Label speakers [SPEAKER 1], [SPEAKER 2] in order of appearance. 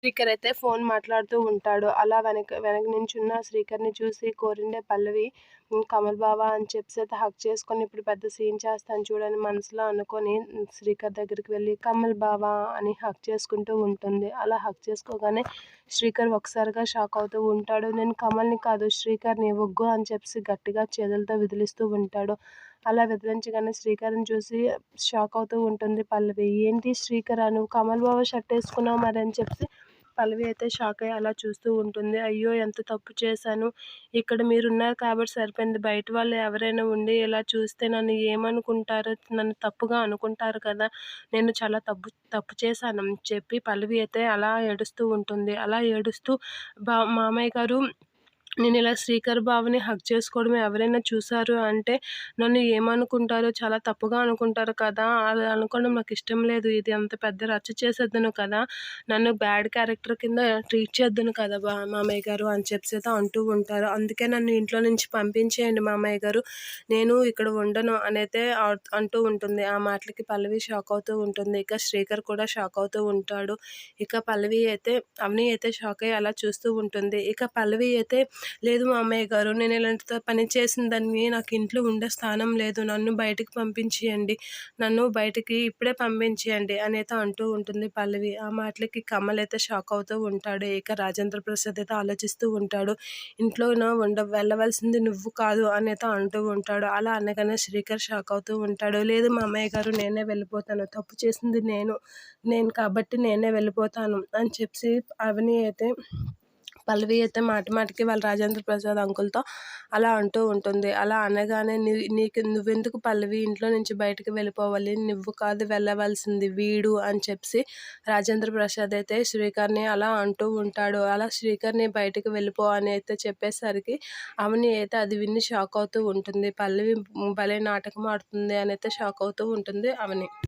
[SPEAKER 1] శ్రీకర్ అయితే ఫోన్ మాట్లాడుతూ ఉంటాడు. అలా వెనక వెనక నించున్న శ్రీకర్‌ని చూసి కోరిండే పల్లవి కమల్ బావ అని చెప్పేసి అయితే హగ్ చేసుకొని ఇప్పుడు పెద్ద సీన్ చేస్తాను చూడని మనసులో అనుకోని శ్రీకర్ దగ్గరికి వెళ్ళి కమల్ బావ అని హగ్ చేసుకుంటూ ఉంటుంది. అలా హగ్ చేసుకోగానే శ్రీకర్ ఒక్కసారిగా షాక్ అవుతూ ఉంటాడు. నేను కమల్‌ని కాదు శ్రీకర్‌ని ఒగ్గు అని చెప్పేసి గట్టిగా చేతులతో విదిలిస్తూ ఉంటాడు. అలా విదిలించగానే శ్రీకర్‌ని చూసి షాక్ అవుతూ ఉంటుంది పల్లవి. ఏంటి శ్రీకరా నువ్వు కమల్ బావ షర్ట్ ఏసుకున్నావు మరి అని చెప్పేసి పల్లవి అయితే షాక్ అయ్యి అలా చూస్తూ ఉంటుంది. అయ్యో! ఎంత తప్పు చేశాను. ఇక్కడ మీరున్నారు కాబట్టి సరిపోయింది. బయట వాళ్ళు ఎవరైనా ఉండి ఇలా చూస్తే నన్ను ఏమనుకుంటారో, నన్ను తప్పుగా అనుకుంటారు కదా! నేను చాలా తప్పు చేశానని చెప్పి పల్లవి అయితే అలా ఏడుస్తూ ఉంటుంది. అలా ఏడుస్తూ మామయ్య గారు నేనిలా శ్రీకర్ బావని హగ్ చేసుకోవడం ఎవరైనా చూసారు అంటే నన్ను ఏమనుకుంటారో, చాలా తప్పుగా అనుకుంటారు కదా! అలా అనుకోవడం నాకిష్టం లేదు. ఇది అంత పెద్ద రచ్చ చేసేద్దును కదా! నన్ను బ్యాడ్ క్యారెక్టర్ కింద ట్రీట్ చేద్దును కదా మామయ్య గారు అని చెప్పేసి అంటూ ఉంటారు. అందుకే నన్ను ఇంట్లో నుంచి పంపించేయండి మామయ్య గారు. నేను ఇక్కడ ఉండను అనైతే అంటూ ఉంటుంది. ఆ మాటలకి పల్లవి షాక్ అవుతూ ఉంటుంది. ఇక శ్రీకర్ కూడా షాక్ అవుతూ ఉంటాడు. ఇక పల్లవి అయితే అవని అయితే షాక్ అయ్యి అలా చూస్తూ ఉంటుంది. ఇక పల్లవి అయితే లేదు మామయ్య గారు నేను ఇలాంటి పని చేసిన దాన్ని నాకు ఇంట్లో ఉండే స్థానం లేదు. నన్ను బయటికి పంపించేయండి. నన్ను బయటికి ఇప్పుడే పంపించేయండి అనైతే అంటూ ఉంటుంది పల్లవి. ఆ మాటలకి కమల్ అయితే షాక్ అవుతూ ఉంటాడు. ఇక రాజేంద్ర ప్రసాద్ అయితే ఆలోచిస్తూ ఉంటాడు. ఇంట్లోన వెళ్ళవలసింది నువ్వు కాదు అనైతే అంటూ ఉంటాడు. అలా అనగానే శ్రీకర్ షాక్ అవుతూ ఉంటాడు. లేదు మామయ్య గారు నేనే వెళ్ళిపోతాను. తప్పు చేసింది నేను కాబట్టి నేనే వెళ్ళిపోతాను అని చెప్పి అవని అయితే పల్లవి అయితే మాటి మాటికి వాళ్ళ రాజేంద్ర ప్రసాద్ అంకుల్‌తో అలా అంటూ ఉంటుంది. అలా అనగానే నువ్వెందుకు పల్లవి ఇంట్లో నుంచి బయటకి వెళ్ళిపోవాలి. నువ్వు కాదు వెళ్ళవలసింది వీడు అని చెప్పి రాజేంద్ర ప్రసాద్ అయితే శ్రీకర్‌ని అలా అంటూ ఉంటాడు. అలా శ్రీకర్‌ని బయటకి వెళ్ళిపో అని అయితే చెప్పేసరికి అవని అయితే అది విని షాక్ అవుతూ ఉంటుంది. పల్లవి భలే నాటకం ఆడుతుంది అని అయితే షాక్ అవుతూ ఉంటుంది అవని.